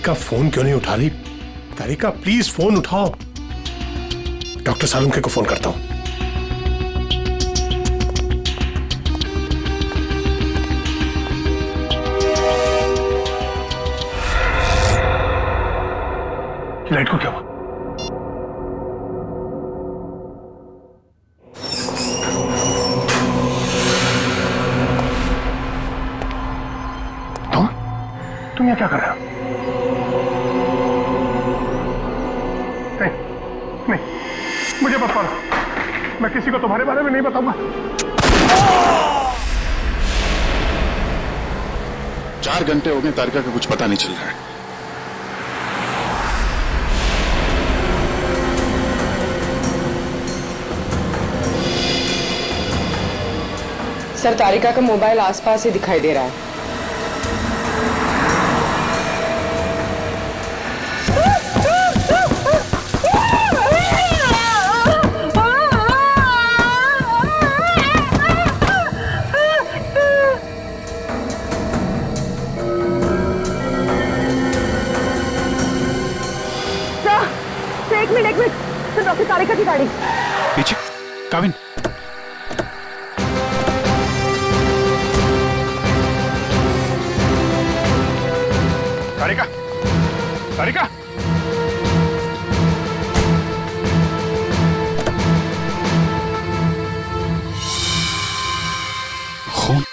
तारिका phone क्यों नहीं उठा रही? तारिका प्लीज फोन उठाओ। डॉक्टर सालुंखे को फोन करता हूं। लाइट को क्या हुआ? तुम यहाँ क्या कर रहे हो? नहीं, मुझे मत मारो। मैं किसी को तुम्हारे बारे में नहीं बताऊंगा। 4 घंटे हो गए, तारिका का कुछ पता नहीं चल रहा है। सर, तारिका का मोबाइल आसपास ही दिखाई दे रहा है। एक मिनट सर, डॉक्टर तारिका की गाड़ी पीछे। काविन, तारिका, तारिका, खून।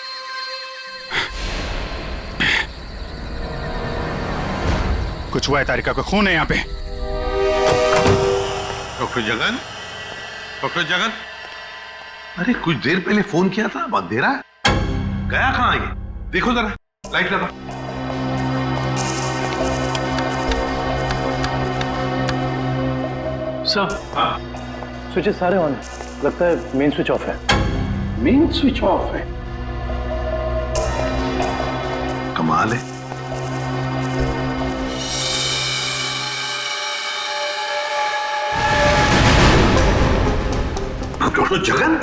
कुछ हुआ है तारिका को, खून है यहाँ पे। डॉक्टर जगन, डॉक्टर जगन, अरे कुछ देर पहले फोन किया था, अब अंधेरा है, गया कहाँ ये? देखो जरा, लाइट लगा। सर, स्विचेस सारे ऑन है। लगता है मेन स्विच ऑफ है। मेन स्विच ऑफ है? कमाल है। डॉक्टर जगन,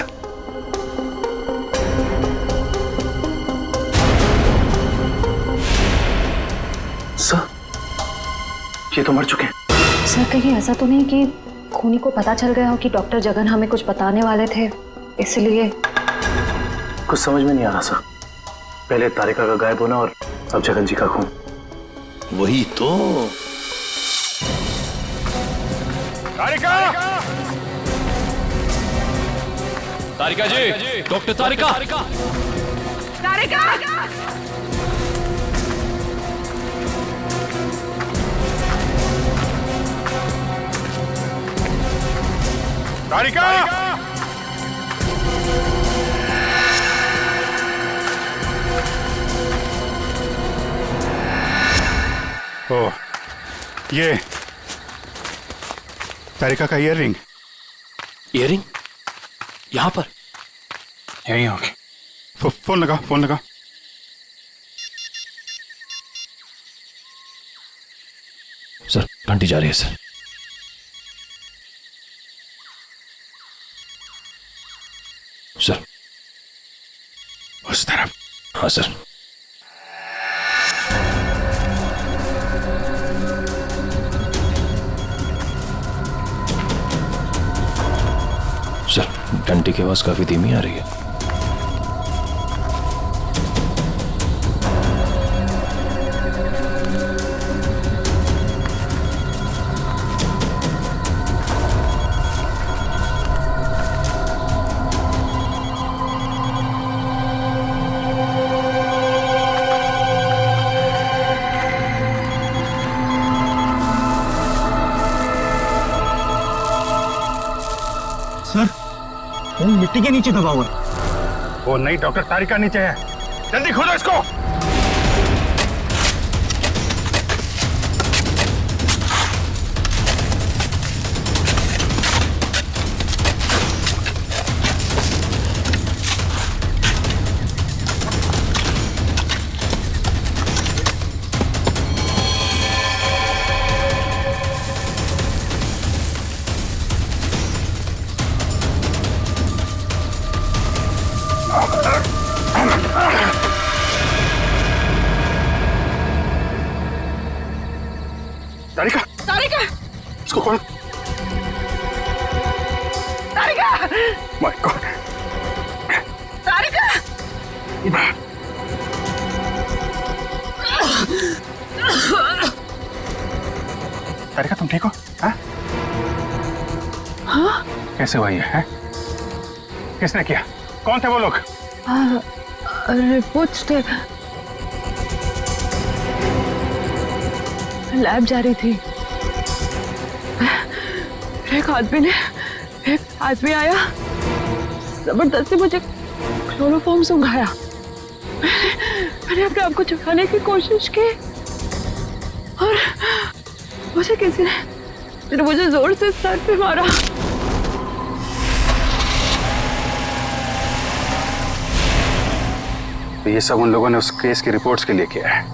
सर, ये तो मर चुके हैं। सर, कहीं ऐसा तो नहीं कि खूनी को पता चल गया हो कि डॉक्टर जगन हमें कुछ बताने वाले थे, इसलिए? कुछ समझ में नहीं आ रहा सर। पहले तारिका का गायब होना और अब जगन जी का खून। वही तो। तारिका, तारिका जी, डॉक्टर तारिका, तारिका! तारिका, ओह, ये तारिका का ईयररिंग। ईयररिंग यहाँ पर? यहीं होगी। फोन लगा, फोन लगा। सर, घंटी जा रही है सर। सर, उस तरफ। हाँ सर। सर, घंटी की आवाज काफी धीमी आ रही है। सर, वो मिट्टी के नीचे दबा हुआ है। वो नहीं, डॉक्टर तारिका नीचे है। जल्दी खोलो इसको। My God. तारिका तुम ठीक हो? हाँ? कैसे हुआ ये है? किसने किया? कौन थे वो लोग? रिपोर्ट्स थे, लैब जा रही थी। एक आदमी आया, जबरदस्ती मुझे क्लोरोफॉर्म सुंघाया। मैंने अपने आप को छुपाने की कोशिश की और मुझे किसी ने मुझे जोर से सर पे मारा। तो ये सब उन लोगों ने उस केस की रिपोर्ट्स के लिए किया है।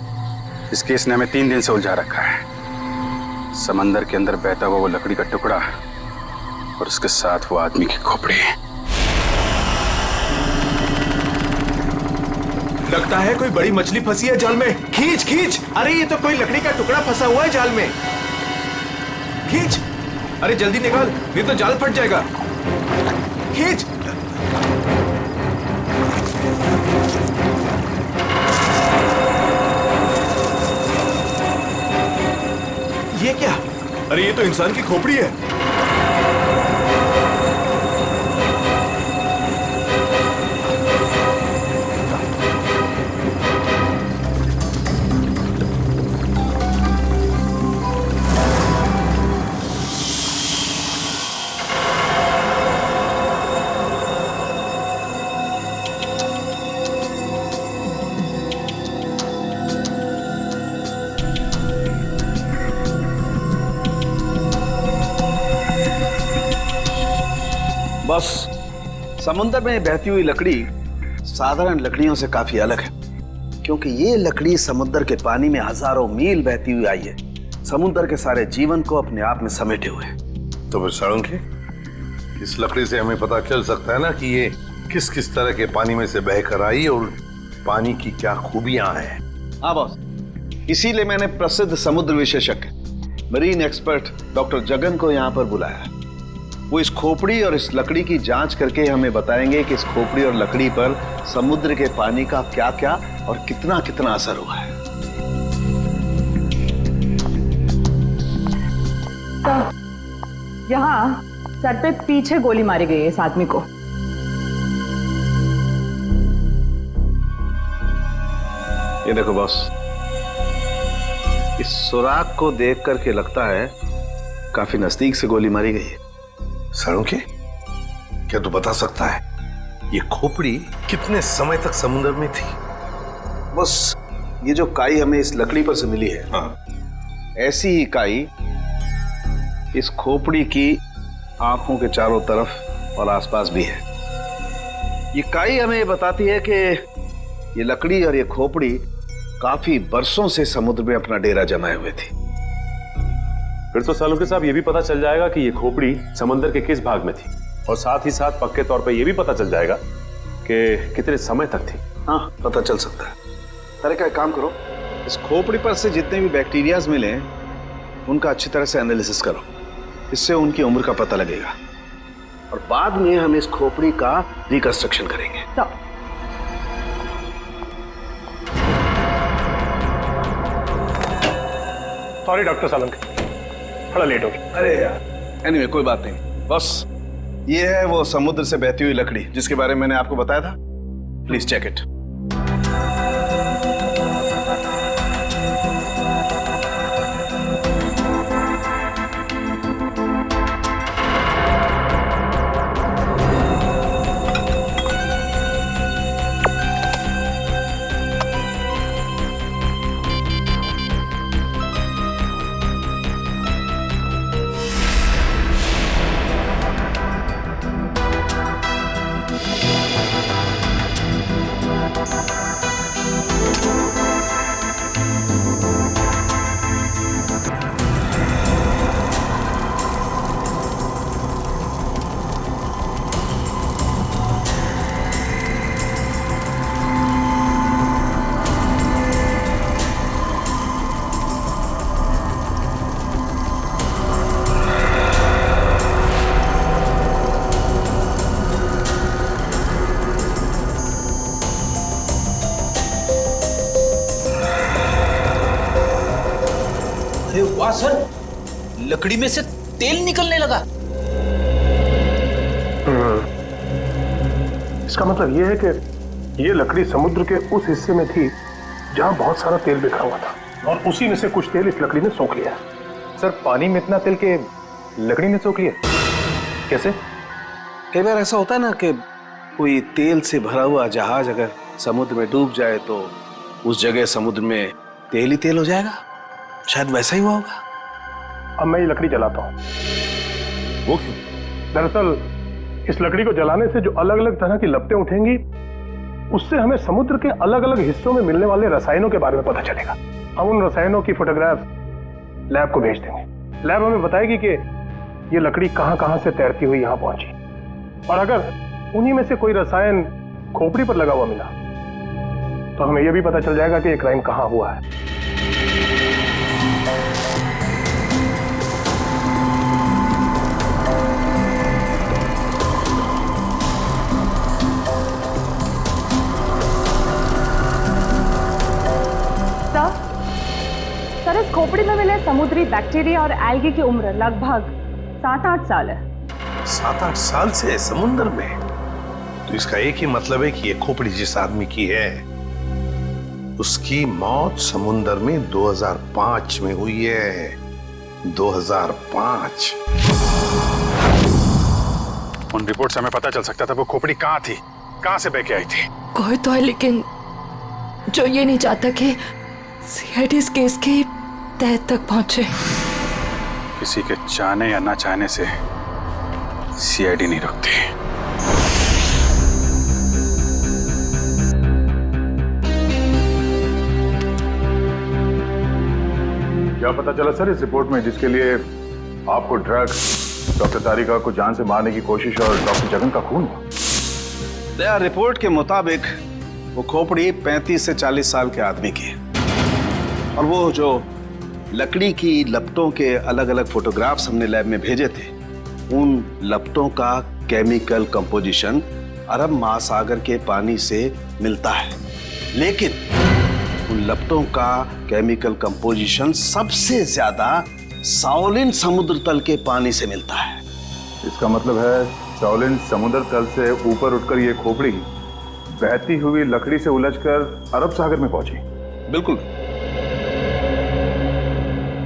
इस केस ने हमें 3 दिन से उलझा रखा है। समंदर के अंदर बहता हुआ वो लकड़ी का टुकड़ा और उसके साथ वो आदमी की खोपड़ी। लगता है कोई बड़ी मछली फंसी है जाल में। खींच खींच। अरे ये तो कोई लकड़ी का टुकड़ा फंसा हुआ है जाल में। खींच, अरे जल्दी निकाल, नहीं तो जाल फट जाएगा। खींच। ये क्या? अरे ये तो इंसान की खोपड़ी है। बस समुद्र में बहती हुई लकड़ी साधारण लकड़ियों से काफी अलग है, क्योंकि ये लकड़ी समुद्र के पानी में हजारों मील बहती हुई आई है, समुद्र के सारे जीवन को अपने आप में समेटे हुए। तो फिर साळुंखे, इस लकड़ी से हमें पता चल सकता है ना कि ये किस किस तरह के पानी में से बहकर आई और पानी की क्या खूबियां हैं। हाँ बॉस, इसीलिए मैंने प्रसिद्ध समुद्र विशेषज्ञ मरीन एक्सपर्ट डॉक्टर जगन को यहाँ पर बुलाया है। वो इस खोपड़ी और इस लकड़ी की जांच करके हमें बताएंगे कि इस खोपड़ी और लकड़ी पर समुद्र के पानी का क्या क्या और कितना कितना असर हुआ है। तो यहाँ सर पे पीछे गोली मारी गई है इस आदमी को। ये देखो बॉस, इस सुराग को देख करके लगता है काफी नजदीक से गोली मारी गई है। साळुंखे, क्या तू बता सकता है ये खोपड़ी कितने समय तक समुद्र में थी? बस ये जो काई हमें इस लकड़ी पर से मिली है, हाँ। ऐसी ही काई इस खोपड़ी की आंखों के चारों तरफ और आसपास भी है। ये काई हमें बताती है कि ये लकड़ी और ये खोपड़ी काफी बरसों से समुद्र में अपना डेरा जमाए हुए थी। फिर तो साळुंखे साहब ये भी पता चल जाएगा कि ये खोपड़ी समंदर के किस भाग में थी, और साथ ही साथ पक्के तौर पे ये भी पता चल जाएगा कि कितने समय तक थी। हाँ, पता चल सकता है। अरे क्या काम करो, इस खोपड़ी पर से जितने भी बैक्टीरियाज मिले उनका अच्छी तरह से एनालिसिस करो, इससे उनकी उम्र का पता लगेगा और बाद में हम इस खोपड़ी का रिकंस्ट्रक्शन करेंगे। सॉरी डॉक्टर साळुंखे, थोड़ा लेट हो गया। अरे यार, एनीवे कोई बात नहीं। बस ये है वो समुद्र से बहती हुई लकड़ी जिसके बारे में मैंने आपको बताया था। Please check it. वाह सर, लकड़ी में से तेल निकलने लगा। इसका मतलब ये है कि ये लकड़ी समुद्र के उस हिस्से में थी जहां बहुत सारा तेल बिखरा हुआ था, और उसी में से कुछ तेल इस लकड़ी ने सोख लिया। सर पानी में इतना तेल के लकड़ी ने सोख लिया कैसे? कई बार ऐसा होता है ना कि कोई तेल से भरा हुआ जहाज अगर समुद्र में डूब जाए तो उस जगह समुद्र में तेल ही तेल हो जाएगा। शायद वैसा ही हुआ होगा। अब मैं ये लकड़ी जलाता हूँ। वो क्यों? दरअसल इस लकड़ी को जलाने से जो अलग अलग तरह की लपटें उठेंगी, उससे हमें समुद्र के अलग अलग हिस्सों में मिलने वाले रसायनों के बारे में पता चलेगा। हम उन रसायनों की फोटोग्राफ लैब को भेज देंगे। लैब हमें बताएगी कि ये लकड़ी कहां कहां से तैरती हुई यहां पहुंची, और अगर उन्हीं में से कोई रसायन खोपड़ी पर लगा हुआ मिला तो हमें यह भी पता चल जाएगा कि ये क्राइम कहां हुआ है। सर, इस खोपड़ी में मिले समुद्री बैक्टीरिया और एल्गी की उम्र लगभग 7-8 साल है। 7-8 साल से समुद्र में? तो इसका एक ही मतलब है कि ये खोपड़ी जिस आदमी की है उसकी मौत समुद्र में 2005 में हुई है। 2005। उन रिपोर्ट से हमें पता चल सकता था वो खोपड़ी कहाँ थी, कहाँ से बह के आई थी। कोई तो है लेकिन जो ये नहीं चाहता कि सीआईडी इस केस की तह तक पहुंचे। किसी के चाहने या ना चाहने से सीआईडी नहीं रुकती। क्या पता चला सर इस रिपोर्ट में, जिसके लिए आपको ड्रग, डॉक्टर तारिका को जान से मारने की कोशिश और डॉक्टर जगन का खून हुआ? रिपोर्ट के मुताबिक वो खोपड़ी 35 से 40 साल के आदमी की है, और वो जो लकड़ी की लपटों के अलग अलग फोटोग्राफ्स हमने लैब में भेजे थे, उन लपटों का केमिकल कंपोजिशन अरब महासागर के पानी से मिलता है, लेकिन उन लपटों का केमिकल कंपोजिशन सबसे ज्यादा साओलिन समुद्र तल के पानी से मिलता है। इसका मतलब है साओलिन समुद्र तल से ऊपर उठकर ये खोपड़ी बहती हुई लकड़ी से उलझकर अरब सागर में पहुंची। बिल्कुल।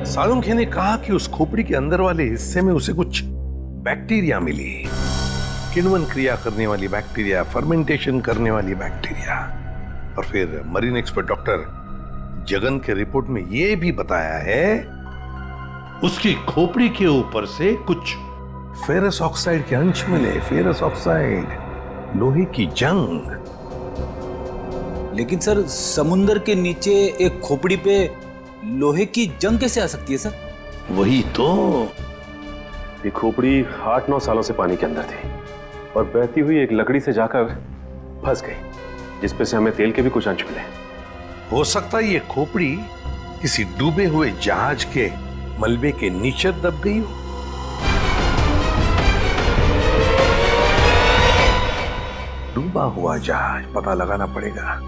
सालुंखे ने कहा कि उस खोपड़ी के अंदर वाले हिस्से में उसे कुछ बैक्टीरिया मिली, किण्वन क्रिया करने वाली बैक्टीरिया, फर्मेंटेशन करने वाली बैक्टीरिया। और फिर मरीन एक्सपर्ट डॉक्टर जगन के रिपोर्ट में यह भी बताया है उसकी खोपड़ी के ऊपर से कुछ फेरस ऑक्साइड के अंश मिले। फेरस ऑक्साइड, लोहे की जंग। लेकिन सर, समुंदर के नीचे एक खोपड़ी पे लोहे की जंग कैसे आ सकती है सर? वही तो। ये खोपड़ी 8-9 सालों से पानी के अंदर थी और बहती हुई एक लकड़ी से जाकर फंस गई, जिसपे से हमें तेल के भी कुछ अंश मिले। हो सकता है ये खोपड़ी किसी डूबे हुए जहाज के मलबे के नीचे दब गई हो। डूबा हुआ जहाज, पता लगाना पड़ेगा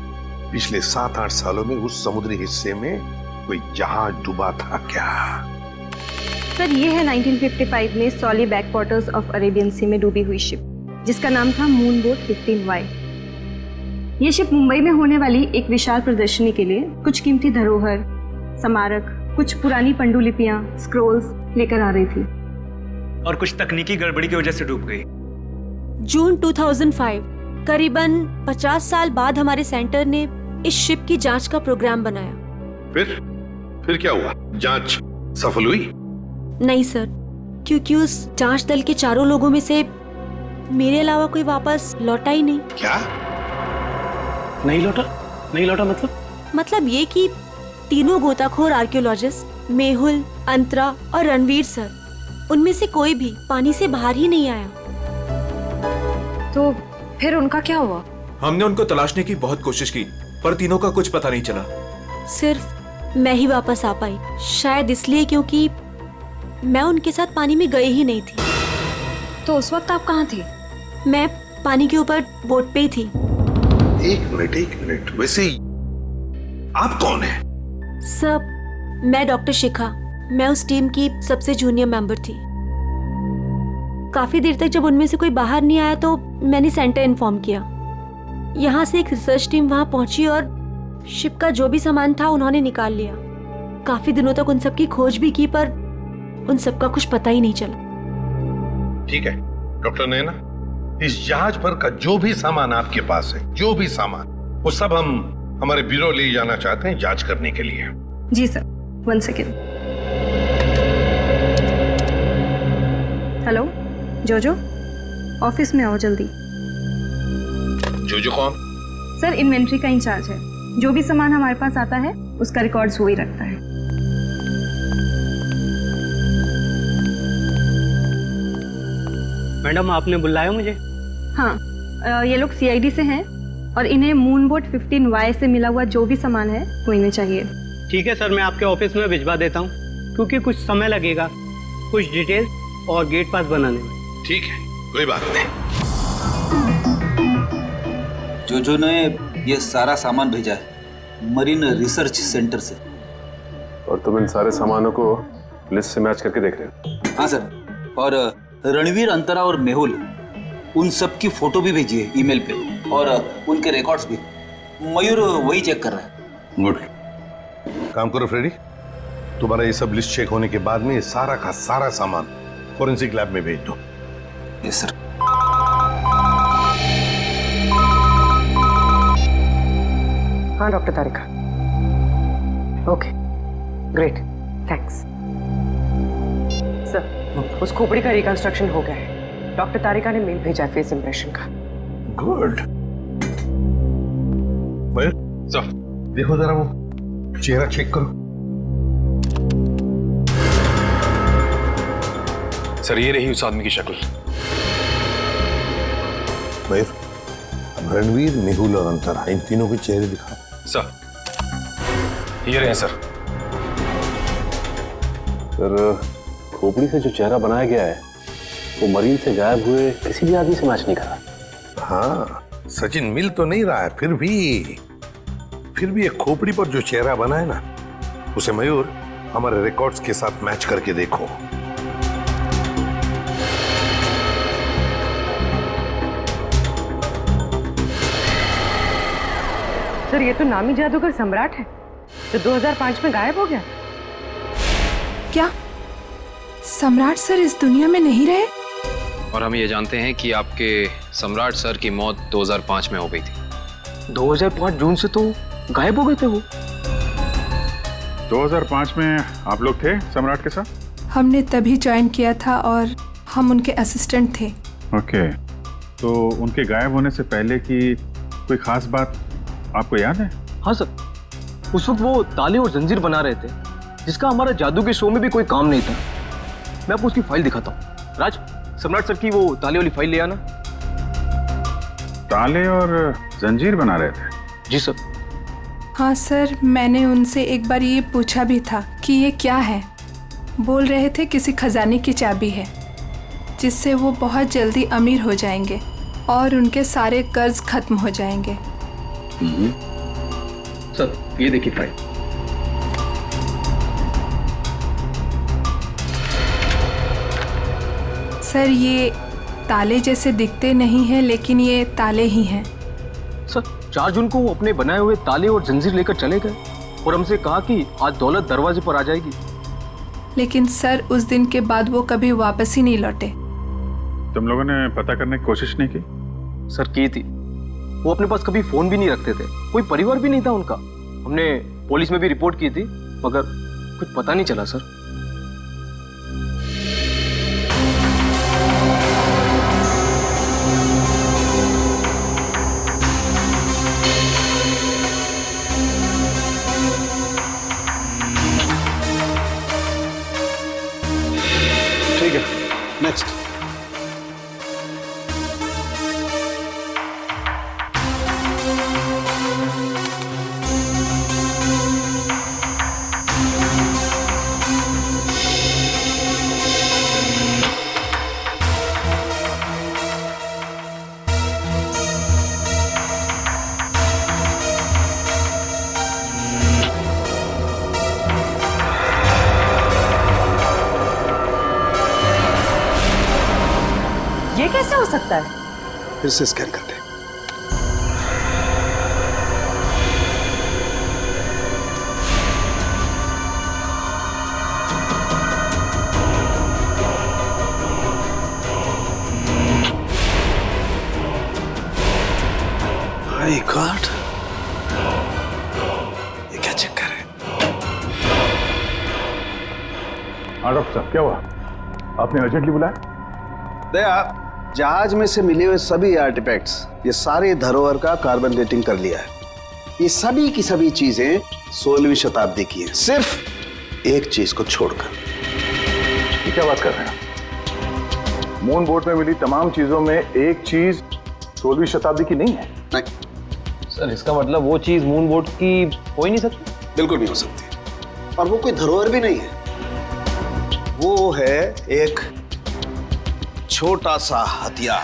पिछले 7-8 सालों में उस समुद्री हिस्से में कोई जहाज डूबा था क्या? सर, ये है 1955 में सॉली बैकवाटर्स ऑफ अरेबियन सी में डूबी हुई शिप, जिसका नाम था मून बोट 15Y। ये शिप मुंबई में होने वाली एक विशाल प्रदर्शनी के लिए कुछ कीमती धरोहर, स्मारक, कुछ पुरानी पंडुलिपियां, स्क्रोल्स लेकर आ रही थी, और कुछ तकनीकी गड़बड़ी की वजह से डूब गई। जून 2005, करीबन 50 साल बाद हमारे सेंटर ने इस शिप की जांच का प्रोग्राम बनाया। फिर क्या हुआ? जांच सफल हुई? नहीं सर, क्योंकि उस जांच दल के 4 लोगों में से मेरे अलावा कोई वापस लौटा ही नहीं। क्या? नहीं लौटा मतलब ये कि तीनों गोताखोर आर्कियोलॉजिस्ट, मेहुल, अंतरा और रणवीर सर, उनमें से कोई भी पानी से बाहर ही नहीं आया। तो फिर उनका क्या हुआ? हमने उनको तलाशने की बहुत कोशिश की, पर तीनों का कुछ पता नहीं चला। सिर्फ मैं ही वापस आ पाई, शायद इसलिए क्योंकि मैं उनके साथ पानी में गई ही नहीं थी। तो उस वक्त आप कहाँ थे? मैं पानी के ऊपर बोट पे ही थी। एक मिनट, वैसे आप कौन है? सब, मैं डॉक्टर शिखा, मैं उस टीम की सबसे जूनियर मेंबर थी। काफी देर तक जब उनमें से कोई बाहर नहीं आया तो मैंने सेंटर इन्फॉर्म किया। यहाँ से एक रिसर्च टीम वहां पहुंची और शिप का जो भी सामान था उन्होंने निकाल लिया। काफी दिनों तक उन सब की खोज भी की पर उन सब का कुछ पता ही नहीं चला। ठीक है डॉक्टर नैना, इस जहाज पर का जो भी सामान आपके पास है, जो भी सामान, वो सब हम हमारे ब्यूरो ले जाना चाहते हैं जांच करने के लिए। जी सर, 1 सेकेंड। हेलो जोजो, ऑफिस में आओ जल्दी। जोजो कौन? सर इन्वेंट्री का इंचार्ज है। जो भी सामान हमारे पास आता है उसका रिकॉर्ड्स वो ही रखता है। मैडम आपने बुलाया मुझे? हाँ, ये लोग सीआईडी से हैं और इन्हें मूनबोट 15Y से मिला हुआ जो भी सामान है वो इन्हें चाहिए। ठीक है सर, मैं आपके ऑफिस में भिजवा देता हूँ, क्योंकि कुछ समय लगेगा कुछ डिटेल और गेट पास बनाने में। ठीक है, कोई बात नहीं। जो ने ये सारा सामान भेजा है मरीन रिसर्च सेंटर से। और तुम इन सारे सामानों को लिस्ट से मैच करके देख रहे हो? हाँ सर, और रणवीर, अंतरा और मेहुल, उन सब की फोटो भी भेजी है ईमेल पे, और उनके रिकॉर्ड्स भी। मयूर वही चेक कर रहा है। गुड काम करो फ्रेडी, तुम्हारा ये सब लिस्ट चेक होने के बाद में ये सारा का सारा सामान फोरेंसिक लैब में भेज दो। Yes sir. हाँ डॉक्टर तारिका, ओके ग्रेट, थैंक्स सर। उस खोपड़ी का रिकंस्ट्रक्शन हो गया है। डॉक्टर तारिका ने मेल भेजा फेस इंप्रेशन का। गुड। सर देखो जरा वो चेहरा चेक करो। सर ये रही उस आदमी की शक्ल। मयूर, अब रणवीर, मेहुल और अंतरा, इन तीनों के चेहरे दिखा। सर ये रहे सर। सर खोपड़ी से जो चेहरा बनाया गया है वो मरीन से गायब हुए किसी भी आदमी से मैच नहीं कर रहा। हाँ सचिन, मिल तो नहीं रहा है, फिर भी एक खोपड़ी पर जो चेहरा बना है ना, उसे मयूर हमारे रिकॉर्ड्स के साथ मैच करके देखो। सर ये तो नामी जादूगर सम्राट है जो 2005 में गायब हो गया। क्या सम्राट सर इस दुनिया में नहीं रहे? और हम ये जानते हैं कि आपके सम्राट सर की मौत 2005 में हो गई थी। 2005 जून से तो गायब हो गए थे वो। 2005 में आप लोग थे सम्राट के साथ? हमने तभी ज्वाइन किया था और हम उनके असिस्टेंट थे। ओके, तो उनके गायब होने से पहले की कोई खास बात आपको याद है? हाँ सर, उस वक्त वो ताले और जंजीर बना रहे थे, जिसका हमारा जादू के शो में भी कोई काम नहीं था। मैं आपको उसकी फाइल दिखाता हूँ। राज, सम्राट सर की वो ताले वाली फाइल ले आना। ताले और जंजीर बना रहे थे? जी सर। हाँ सर, मैंने उनसे एक बार ये पूछा भी था कि ये क्या है। बोल रहे थे किसी खजाने की चाबी है जिससे वो बहुत जल्दी अमीर हो जाएंगे और उनके सारे कर्ज खत्म हो जाएंगे। सर ये देखिए फाइल। सर ये ताले जैसे दिखते नहीं हैं, लेकिन ये ताले ही हैं। सर 4 जून को वो अपने बनाए हुए ताले और जंजीर लेकर चले गए और हमसे कहा कि आज दौलत दरवाजे पर आ जाएगी। लेकिन सर उस दिन के बाद वो कभी वापस ही नहीं लौटे। तुम लोगों ने पता करने की कोशिश नहीं की? सर की थी। वो अपने पास कभी फोन भी नहीं रखते थे, कोई परिवार भी नहीं था उनका। हमने पुलिस में भी रिपोर्ट की थी मगर कुछ पता नहीं चला सर। ठीक है, नेक्स्ट। सकता है? फिर से स्कैन कर दे। माय गॉड, ये क्या चक्कर है? हाँ डॉक्टर साहब, क्या हुआ? आपने अर्जेंटली बुलाया? दया, जहाज में से मिले हुए सभी आर्टिफैक्ट्स, ये सारे धरोहर का कार्बन डेटिंग कर लिया है। ये सभी की सभी चीजें 16वीं शताब्दी की हैं, सिर्फ एक चीज को छोड़कर। ये क्या बात कर रहे हैं? मून बोट में मिली तमाम चीजों में एक चीज 16वीं शताब्दी की नहीं है। नहीं सर, इसका मतलब वो चीज मून बोट की हो ही नहीं सकती? बिल्कुल नहीं हो सकती, और वो कोई धरोहर भी नहीं है। वो है एक छोटा सा हथियार,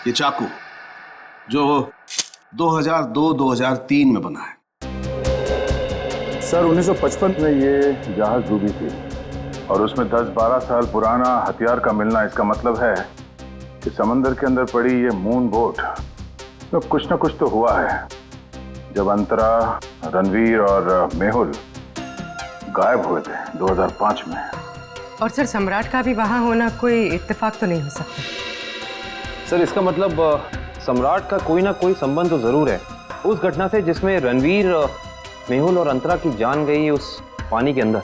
ये चाकू, जो 2002-2003 में बना है। सर 1955 में ये जहाज डूबी थी और उसमें 10-12 साल पुराना हथियार का मिलना, इसका मतलब है कि समंदर के अंदर पड़ी ये मून बोट तो कुछ ना कुछ तो हुआ है। जब अंतरा, रणवीर और मेहुल गायब हुए थे 2005 में। और सर, सम्राट का भी वहां होना कोई इत्तेफाक तो नहीं हो सकता? सर, इसका मतलब सम्राट का कोई ना कोई संबंध तो जरूर है उस घटना से जिसमें रणवीर, मेहुल और अंतरा की जान गई उस पानी के अंदर।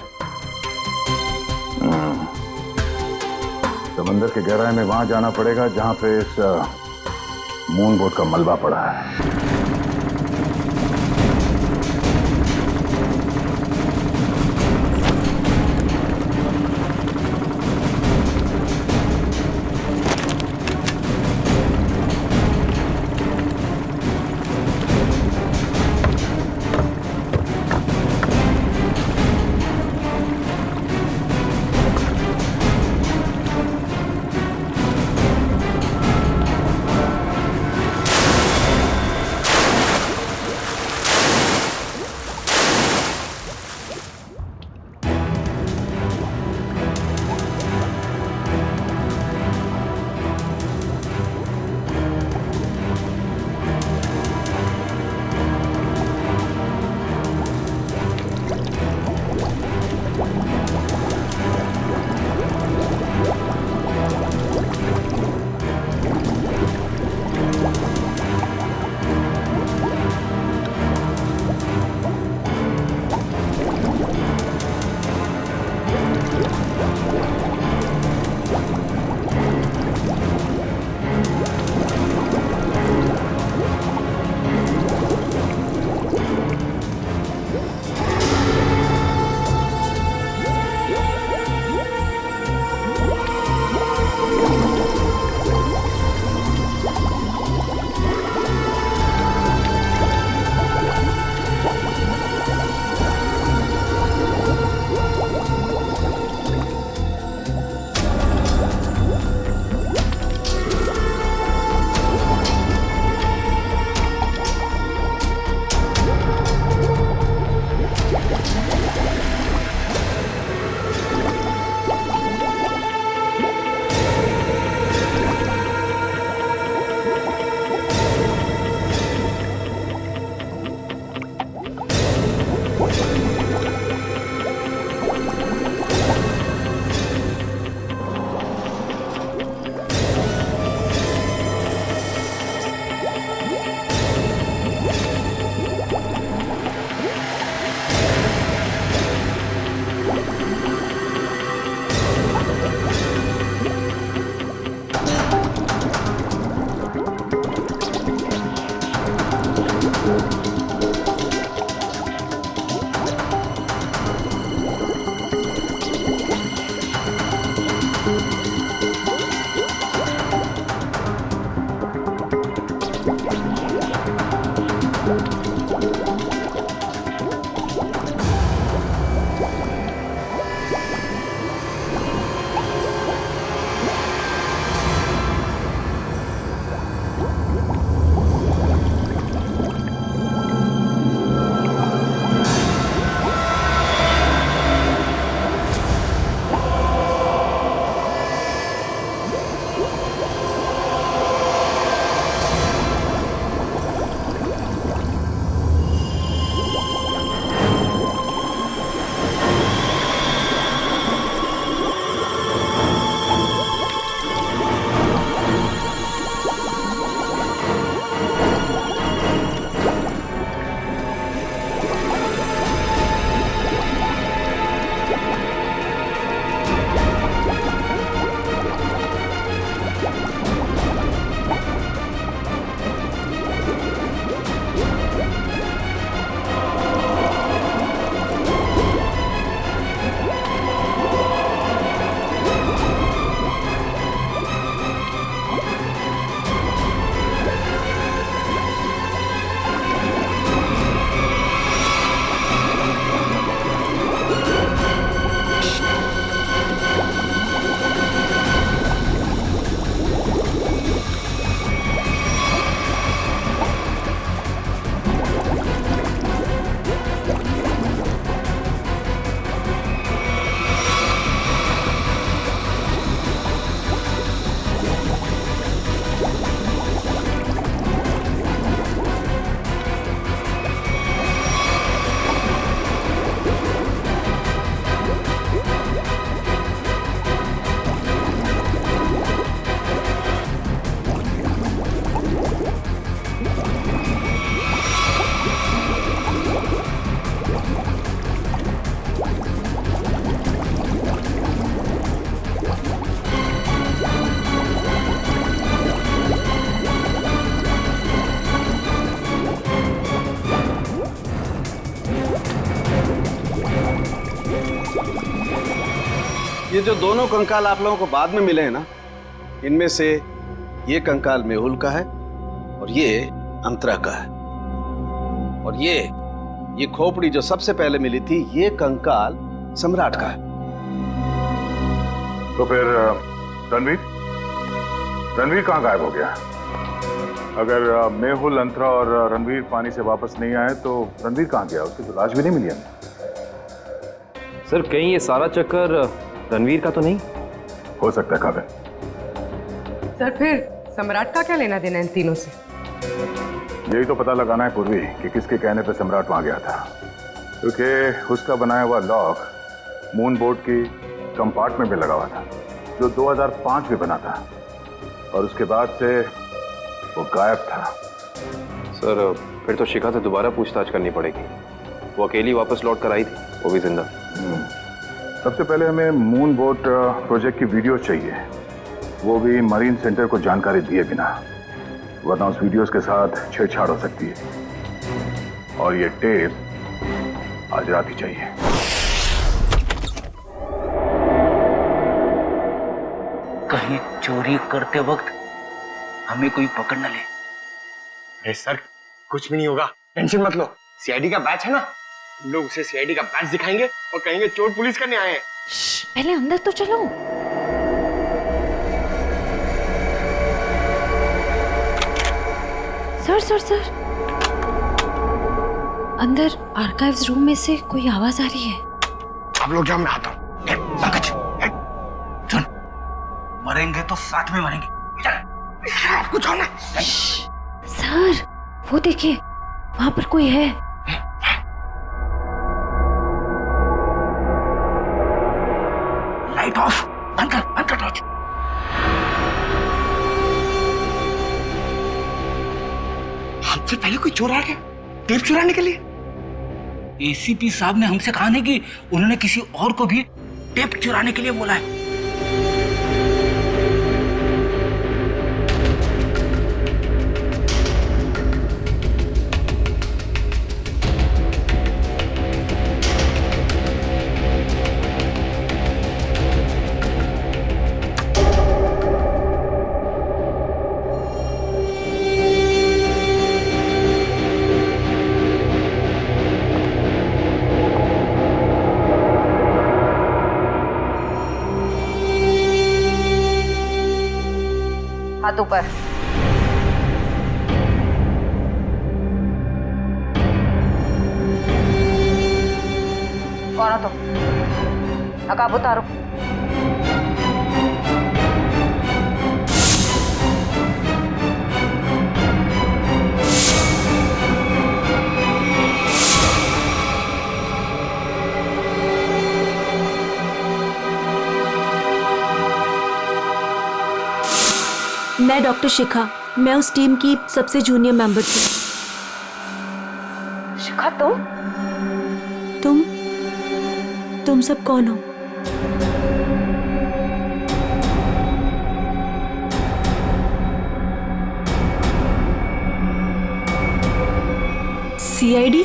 समंदर के गहराई में वहां जाना पड़ेगा जहां पे इस मून बोट का मलबा पड़ा है। ये जो दोनों कंकाल आप लोगों को बाद में मिले हैं ना, इनमें से ये कंकाल मेहुल का है और ये अंतरा का है। और ये खोपड़ी जो सबसे पहले मिली थी, ये कंकाल सम्राट का है। तो फिर रणवीर कहाँ गायब हो गया? अगर मेहुल, अंतरा और रणवीर पानी से वापस नहीं आए तो रणवीर कहाँ गया? उसकी तो लाश भी नहीं मिली हमें। सर कहीं ये सारा चक्कर रणवीर का तो नहीं हो सकता है काबिल। सर फिर सम्राट का क्या लेना देना इन तीनों से? यही तो पता लगाना है पूर्वी कि किसके कहने पे सम्राट वहां गया था, क्योंकि उसका बनाया हुआ लॉक मून बोर्ड की कंपार्टमेंट में लगा हुआ था, जो 2005 में बना था, और उसके बाद से वो गायब था। सर फिर तो शिखा से दोबारा पूछताछ करनी पड़ेगी। वो अकेली वापस लौट कर आई थी, वो भी जिंदा। सबसे पहले हमें मून बोट प्रोजेक्ट की वीडियो चाहिए, वो भी मरीन सेंटर को जानकारी दिए बिना, वरना उस वीडियोस के साथ छेड़छाड़ हो सकती है। और ये टेप आज रात ही चाहिए। कहीं चोरी करते वक्त हमें कोई पकड़ न ले। अरे सर कुछ भी नहीं होगा, टेंशन मत लो। सीआईडी का बैच है ना, हम लोग उसे सीआईडी का बैच दिखाएंगे और कहेंगे चोर पुलिस करने आए हैं। पहले अंदर तो चलो। सर अंदर आर्काइव्स रूम में से कोई आवाज आ रही है। आप लोग जाओ, मैं आता हूँ। पंकज सुन, मरेंगे तो साथ में मरेंगे। चल आपको जाओ ना। सर वो देखिए, वहां पर कोई है। लाइट ऑफ, बंद कर टॉर्च। हमसे पहले कोई चोर आ गया टेप चुराने के लिए। एसीपी साहब ने हमसे कहा नहीं कि उन्होंने किसी और को भी टेप चुराने के लिए बोला है। हाथ ऊपर। कौन हो तुम? नकाब उतारो। मैं डॉक्टर शिखा, मैं उस टीम की सबसे जूनियर मेंबर थी। शिखा तुम सब कौन हो? सीआईडी?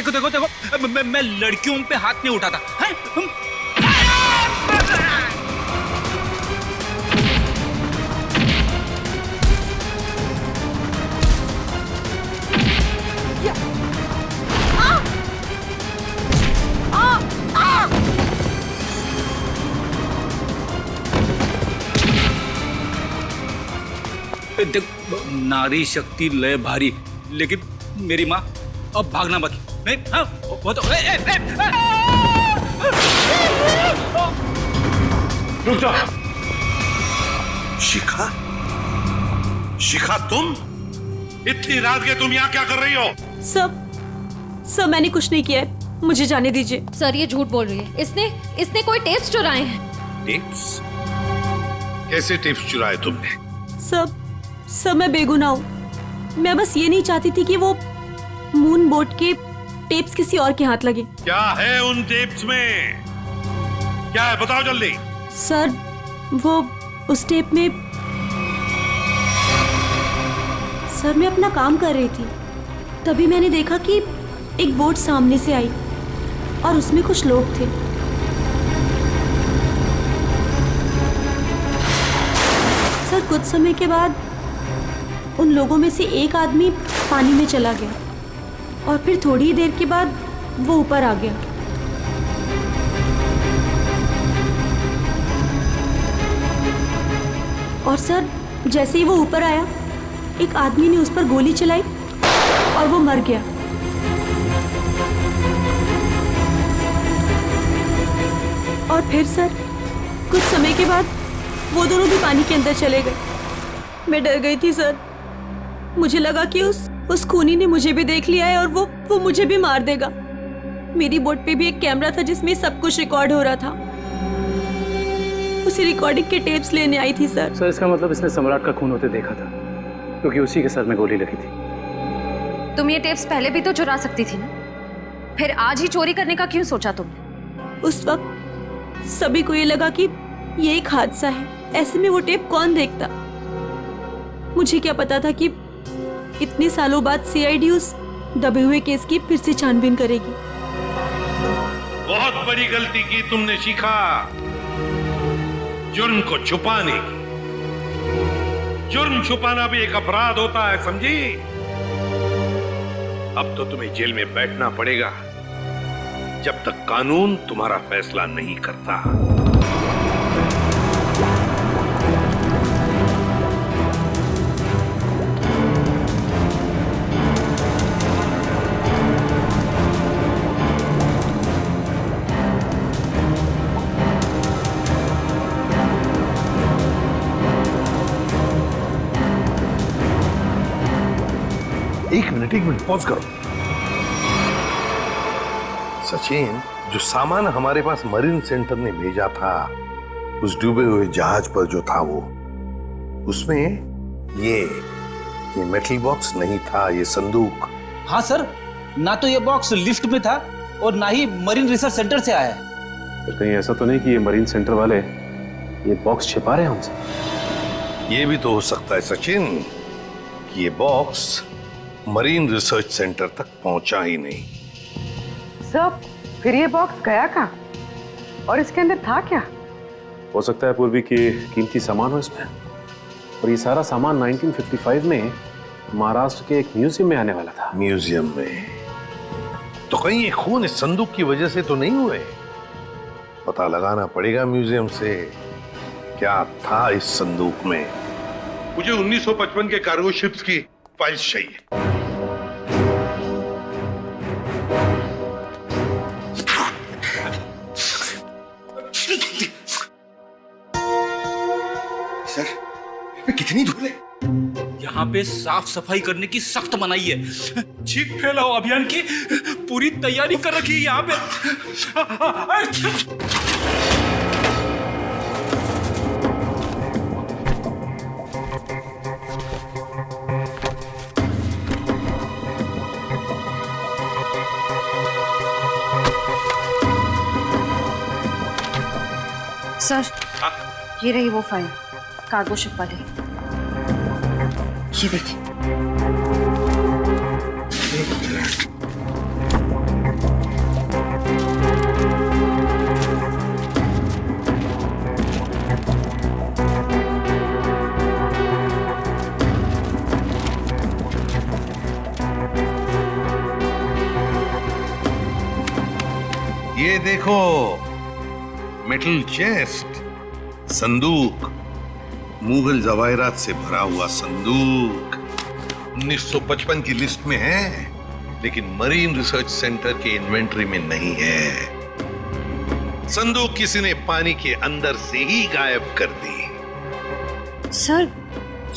देखो मैं लड़कियों पे हाथ नहीं उठाता है? नारी शक्ति लय भारी, लेकिन मेरी माँ अब भागना बाकी नहीं। हाँ वो तो रुक जाओ। शिखा तुम इतनी रात के तुम यहाँ क्या कर रही हो? सब मैंने कुछ नहीं किया है, मुझे जाने दीजिए। सर ये झूठ बोल रही है, इसने कोई टेप्स चुराए हैं। टेप्स? कैसे टिप्स चुराए तुमने? सब मैं बेगुनाह हूँ। मैं बस ये नहीं चाहती थी कि वो मून बोट के टेप्स किसी और के हाथ लगे। क्या है उन टेप्स में? क्या है बताओ जल्दी। सर वो उस टेप में सर मैं अपना काम कर रही थी, तभी मैंने देखा कि एक बोट सामने से आई और उसमें कुछ लोग थे। सर कुछ समय के बाद उन लोगों में से एक आदमी पानी में चला गया और फिर थोड़ी ही देर के बाद वो ऊपर आ गया। और सर जैसे ही वो ऊपर आया, एक आदमी ने उस पर गोली चलाई और वो मर गया। और फिर सर कुछ समय के बाद वो दोनों भी पानी के अंदर चले गए। मैं डर गई थी सर, मुझे लगा कि उस खूनी ने मुझे भी देख लिया है और वो मुझे भी मार देगा। मेरी बोट पे भी एक कैमरा था जिसमें सब कुछ रिकॉर्ड हो रहा था। उसी रिकॉर्डिंग के टेप्स लेने आई थी सर। सर इसका मतलब इसने सम्राट का खून होते देखा था, क्योंकि उसी के सर में गोली लगी थी। तुम ये टेप्स पहले भी तो चुरा सकती थी ना, फिर आज ही चोरी करने का क्यों सोचा तुमने? उस वक्त सभी को ये लगा कि ये एक हादसा है, ऐसे में वो टेप कौन देखता। मुझे क्या पता था कि इतने सालों बाद सीआईडी उस दबे हुए केस की फिर से छानबीन करेगी। बहुत बड़ी गलती की तुमने शिखा, जुर्म को छुपाने की। जुर्म छुपाना भी एक अपराध होता है, समझी? अब तो तुम्हें जेल में बैठना पड़ेगा जब तक कानून तुम्हारा फैसला नहीं करता। एक मिनट पॉज करो। सचिन, जो सामान हमारे पास मरीन सेंटर ने भेजा था उस डूबे हुए जहाज पर जो था वो, उसमें ये मेटल बॉक्स नहीं था, ये संदूक। हाँ सर, ना तो ये बॉक्स लिफ्ट में था और ना ही मरीन रिसर्च सेंटर से आया है। फिर कहीं ऐसा तो नहीं कि ये मरीन सेंटर वाले ये बॉक्स छिपा रहे हैं हमसे? ये भी तो हो सकता है सचिन कि ये बॉक्स मरीन रिसर्च सेंटर तक पहुंचा ही नहीं। सब फिर ये बॉक्स गया कहाँ और इसके अंदर था क्या? हो सकता है पूर्वी कि कीमती सामान हो इसमें, और ये सारा सामान 1955 में महाराष्ट्र के एक म्यूजियम में आने वाला था। म्यूजियम में? तो कहीं ये खून इस संदूक की वजह से तो नहीं हुए? पता लगाना पड़ेगा म्यूजियम से क्या था इस संदूक में। मुझे 1955 के कार्गो शिप्स की फाइल्स चाहिए। सर कितनी धूल है यहाँ पे। साफ सफाई करने की सख्त मनाही है। चीख फैलाओ अभियान की पूरी तैयारी कर रखी है यहाँ पे। सर ये रही वो फाइल, कार्गो शिप वाली। ये देखिए। ये देखो, मेटल चेस्ट, संदूक, मुगल जवाहरात से भरा हुआ संदूक 1955 की लिस्ट में है, लेकिन मरीन रिसर्च सेंटर के इन्वेंटरी में नहीं है। संदूक किसी ने पानी के अंदर से ही गायब कर दी। सर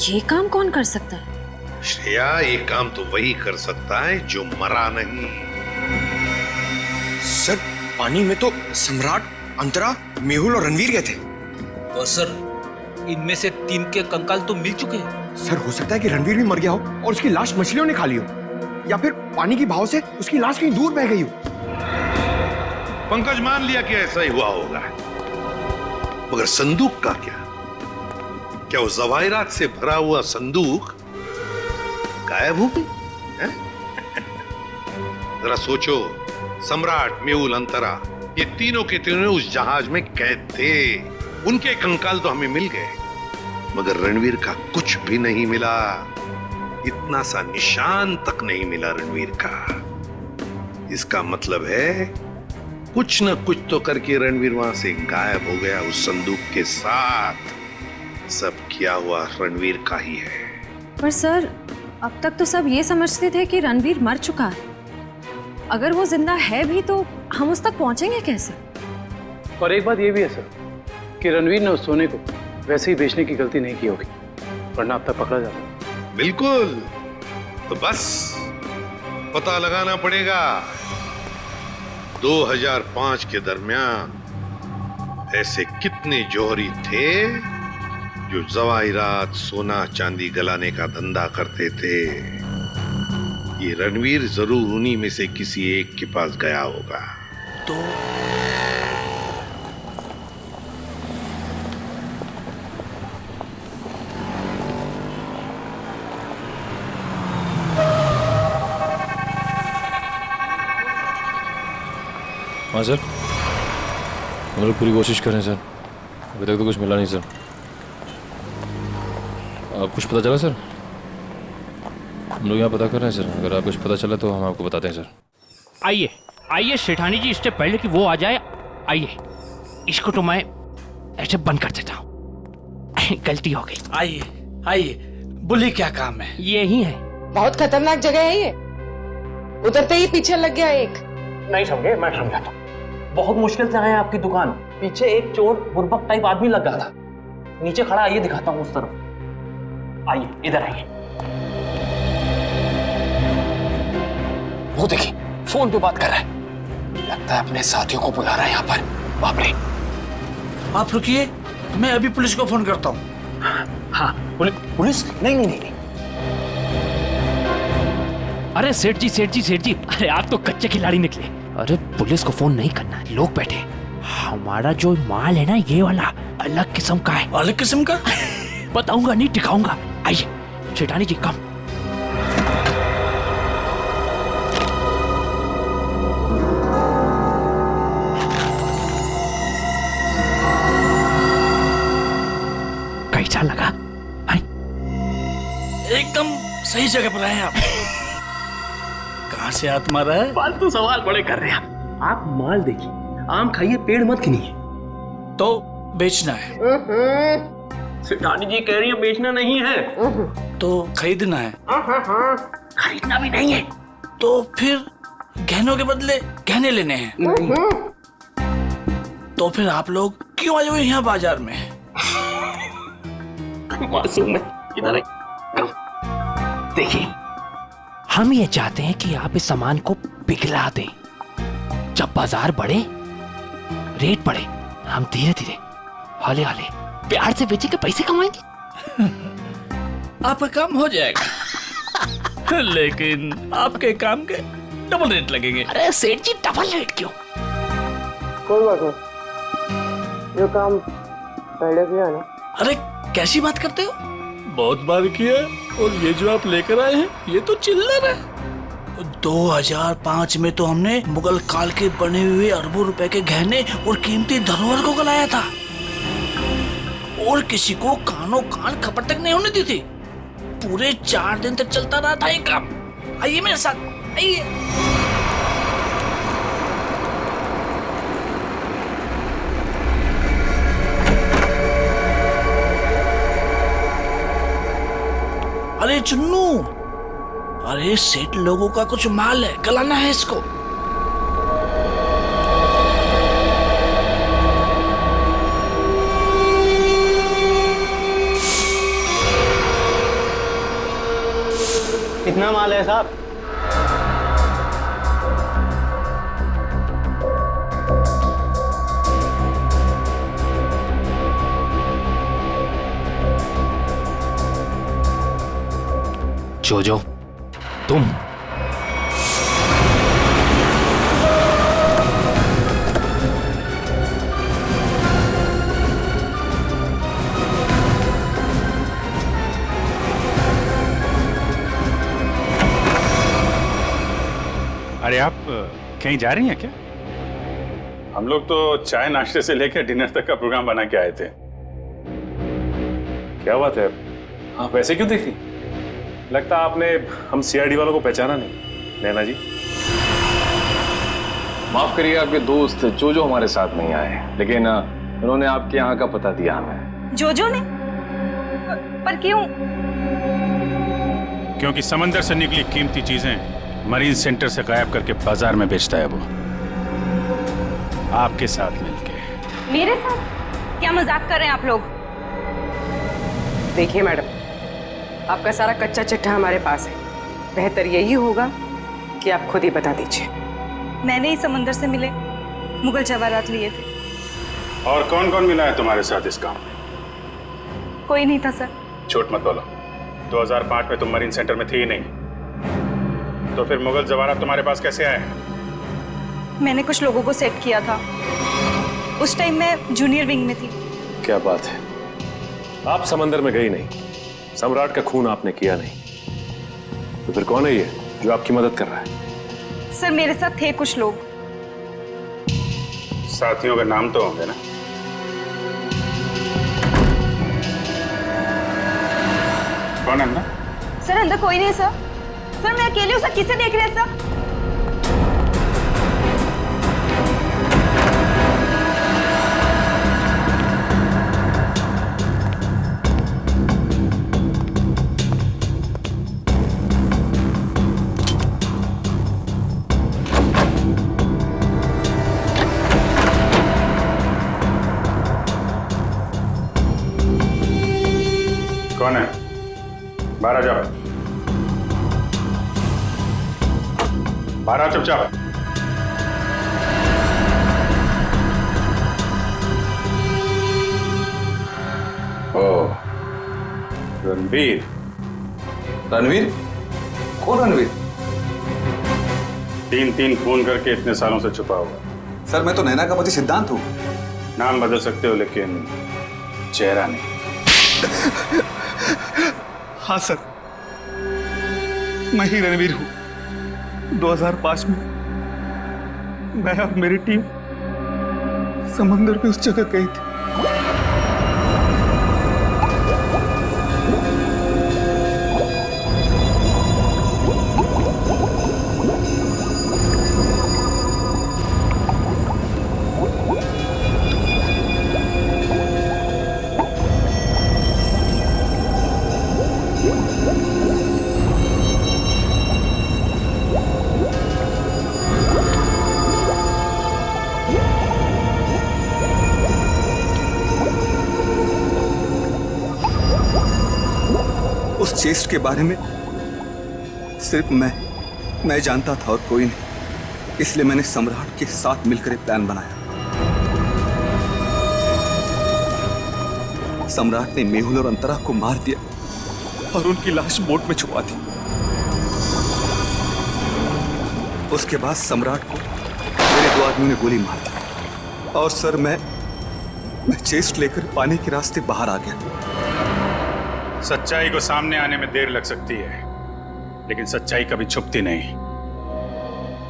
ये काम कौन कर सकता है? श्रेया, ये काम तो वही कर सकता है जो मरा नहीं। सर पानी में तो सम्राट, अंतरा, मेहुल और रणवीर गए थे। और सर इनमें से 3 के कंकाल तो मिल चुके हैं। सर हो सकता है कि रणवीर भी मर गया हो और उसकी लाश मछलियों ने खा ली हो, या फिर पानी की बहाव से उसकी लाश कहीं दूर बह गई हो। पंकज मान लिया कि ऐसा ही हुआ होगा, मगर संदूक का क्या? क्या वो जवाहिरात से भरा हुआ संदूक गायब हो गई? जरा सोचो, सम्राट, मेहुल, अंतरा, ये तीनों के तीनों उस जहाज में कैद थे। उनके कंकाल तो हमें मिल गए, मगर रणवीर का कुछ भी नहीं मिला। इतना सा निशान तक नहीं मिला रणवीर का। इसका मतलब है कुछ न कुछ तो करके रणवीर वहां से गायब हो गया उस संदूक के साथ। सब किया हुआ रणवीर का ही है। पर सर, अब तक तो सब ये समझते थे कि रणवीर मर चुका है। अगर वो जिंदा है भी तो हम उस तक पहुंचेंगे कैसे? और एक बात ये भी है सर कि रणवीर ने उस सोने को वैसे ही बेचने की गलती नहीं की होगी, वरना अब तक पकड़ा जाता। बिल्कुल, तो बस पता लगाना पड़ेगा 2005 के दरमियान ऐसे कितने जौहरी थे जो जवाहिरात, सोना चांदी गलाने का धंधा करते थे। ये रणवीर जरूर उन्हीं में से किसी एक के पास गया होगा। तो हाँ सर, हम लोग पूरी कोशिश कर रहे हैं सर, अभी तक तो कुछ मिला नहीं सर। आप कुछ पता चला सर? हम लोग यहाँ पता कर रहे हैं सर, अगर आप कुछ पता चला तो हम आपको बताते हैं सर। आइए आइए सेठानी जी, इससे पहले कि वो आ जाए, आइए इसको तो मैं ऐसे बंद कर देता हूँ। गलती हो गई। आइए आइए, बोलिए क्या काम है? ये ही है। बहुत खतरनाक जगह है ये, उतरते ही पीछे लग गया एक। नहीं समझे, मैं समझाता हूँ। बहुत मुश्किल से आए आपकी दुकान, पीछे एक चोर बुर्बक टाइप आदमी लगा था, नीचे खड़ा। आइए दिखाता हूँ उस तरफ। आइए इधर आइए। वो देखिए फोन पे बात कर रहा है, लगता है अपने साथियों को बुला रहा है यहाँ पर। बाप रे। आप रुकिए, मैं अभी पुलिस को फोन करता हूँ। हाँ पुलिस? नहीं। अरे सेठ जी, अरे आप तो कच्चे खिलाड़ी निकले। अरे पुलिस को फोन नहीं करना, लोग बैठे। हमारा जो माल है ना, ये वाला अलग किस्म का है। अलग किस्म का? बताऊंगा नहीं, दिखाऊंगा। आइए सेठानी जी, कम। कैसा लगा? एकदम सही जगह पर आए आप। कहाँ से हाथ मारा है? फालतू सवाल बड़े कर रहे हैं आप। माल देखिए, आम खाइए, पेड़ मत गिनिए। तो बेचना है? सेठानी जी कह रही है बेचना नहीं है, तो खरीदना है? खरीदना भी नहीं है। तो फिर गहनों के बदले गहने लेने हैं? तो फिर आप लोग क्यों आए हुए यहाँ बाजार में? मासूम है, इधर है। देखिए, हम ये चाहते हैं कि आप इस सामान को पिघला दें। जब बाजार बढ़े, रेट बढ़े, हम धीरे धीरे, हौले हौले, प्यार से बेचेंगे, पैसे कमाएंगे। आपका काम हो जाएगा। लेकिन आपके काम के डबल रेट लगेंगे। अरे सेठ जी, डबल रेट क्यों? कोई बात नहीं, जो काम पहले किया ना। अरे कैसी बात करते हो? बहुत बार किया, और ये जो आप लेकर आए हैं, ये तो चिल्लर है। 2005 में तो हमने मुगल काल के बने हुए अरबों रुपए के गहने और कीमती धरोहर को गलाया था, और किसी को कानों कान खबर तक नहीं होने दी थी। पूरे 4 दिन तक चलता रहा था ये काम। आइए मेरे साथ, आइए। अरे चुन्नू, अरे सेठ लोगों का कुछ माल है, गलाना है इसको। कितना माल है साहब? जोजो, तुम अरे आप कहीं जा रही हैं क्या? हम लोग तो चाय नाश्ते से लेकर डिनर तक का प्रोग्राम बना के आए थे। क्या बात है, आप वैसे क्यों देख रही? लगता आपने हम सीआईडी वालों को पहचाना नहीं। नैना जी, माफ करिए, आपके दोस्त जोजो हमारे साथ नहीं आए, लेकिन उन्होंने आपके यहाँ का पता दिया हमें। जोजो ने? पर क्यों? क्योंकि समंदर से निकली कीमती चीजें मरीन सेंटर से गायब करके बाजार में बेचता है वो, आपके साथ मिलके। मेरे साथ? क्या मजाक कर रहे हैं आप लोग? देखिए मैडम, आपका सारा कच्चा चिट्ठा हमारे पास है। बेहतर यही होगा कि आप खुद ही बता दीजिए। मैंने ही समंदर से मिले मुगल जवाहरात लिए थे। और कौन कौन मिला है तुम्हारे साथ इस काम में? कोई नहीं था सर। झूठ मत बोलो, 2005 में तुम मरीन सेंटर में थी ही नहीं, तो फिर मुगल जवाहरात तुम्हारे पास कैसे आए? मैंने कुछ लोगों को सेट किया था। उस टाइम मैं जूनियर विंग में थी। क्या बात है, आप समंदर में गई नहीं, सम्राट का खून आपने किया नहीं, तो फिर कौन है ये जो आपकी मदद कर रहा है? सर मेरे साथ थे कुछ लोग। साथियों का नाम तो होंगे ना? कौन अंदर? सर अंदर कोई नहीं सर। सर मैं अकेली हूँ सर, किसे देख रहे हैं सर? कौन है? बाहर आ जाओ, बाहर आओ चुपचाप। ओ, रणवीर। रणवीर? कौन रणवीर? 3 फोन करके इतने सालों से छुपा हुआ। सर मैं तो नैना का पति सिद्धांत हूँ। नाम बदल सकते हो लेकिन चेहरा नहीं। हाँ सर, मैं ही रणवीर हूँ। 2005 में मैं और मेरी टीम समंदर पे उस जगह गई थी। उस चेस्ट के बारे में सिर्फ मैं जानता था और कोई नहीं, इसलिए मैंने सम्राट के साथ मिलकर एक प्लान बनाया। सम्राट ने मेहुल और अंतरा को मार दिया और उनकी लाश बोट में छुपा दी। उसके बाद सम्राट को मेरे 2 आदमियों ने गोली मार दी और सर मैं चेस्ट लेकर पानी के रास्ते बाहर आ गया। सच्चाई को सामने आने में देर लग सकती है, लेकिन सच्चाई कभी छुपती नहीं।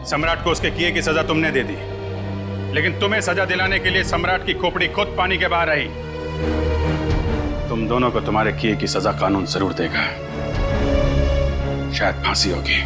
सम्राट को उसके किए की सजा तुमने दे दी, लेकिन तुम्हें सजा दिलाने के लिए सम्राट की खोपड़ी खुद पानी के बाहर आई। तुम दोनों को तुम्हारे किए की सजा कानून जरूर देगा, शायद फांसी होगी।